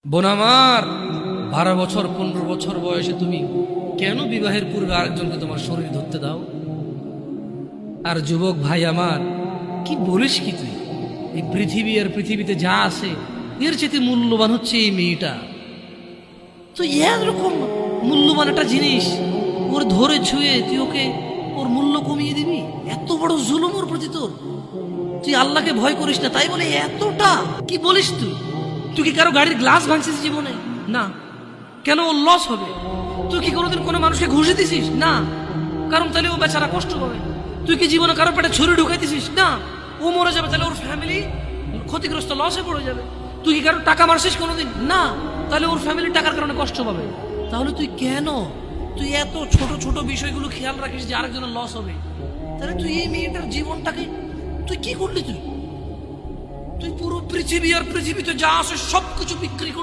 বোন আমার, 12 বছর 15 বছর বয়সে তুমি কেন বিবাহের পূর্বে আরেকজনকে তোমার শরীর ধরতে দাও? আর যুবক ভাই আমার, কি বলিস কি তুই? এই পৃথিবী আর পৃথিবীতে যা আছে এর চেয়ে মূল্যবান হচ্ছে এই মেয়েটা। তো এরকম মূল্যবান একটা জিনিস ওর ধরে ছুঁয়ে তুই ওকে ওর মূল্য কমিয়ে দিবি? এত বড় জুলুম ওর প্রতি তোর! তুই আল্লাহকে ভয় করিস না তাই বলে এতটা? কি বলিস তুই? তুই কি কারো গাড়ির গ্লাস ভাঙছিস জীবনে? না। কেন? ওর লস হবে। তুই কি কোনোদিন কোনো মানুষকে ঘুষে দিছিস? না। কারণ তাহলে ও বেচারা কষ্ট পাবে। তুই কি জীবনে কারো পেটে ছুরি ঢুকাইতেছিস? না। ও মরে যাবে, তাহলে ওর ফ্যামিলি ক্ষতিগ্রস্ত, লসে পড়ে যাবে। তুই কি কারো টাকা মারছিস কোনোদিন? না। তাহলে ওর ফ্যামিলি টাকার কারণে কষ্ট পাবে। তাহলে তুই কেন তুই এত ছোট ছোট বিষয়গুলো খেয়াল রাখিস যে আরেকজনের লস হবে? তাহলে তুই এই মেয়েটার জীবনটাকে তুই কি করলি? তুই পুরো পৃথিবী আর পৃথিবীতে যা আছে সবকিছু বিক্রি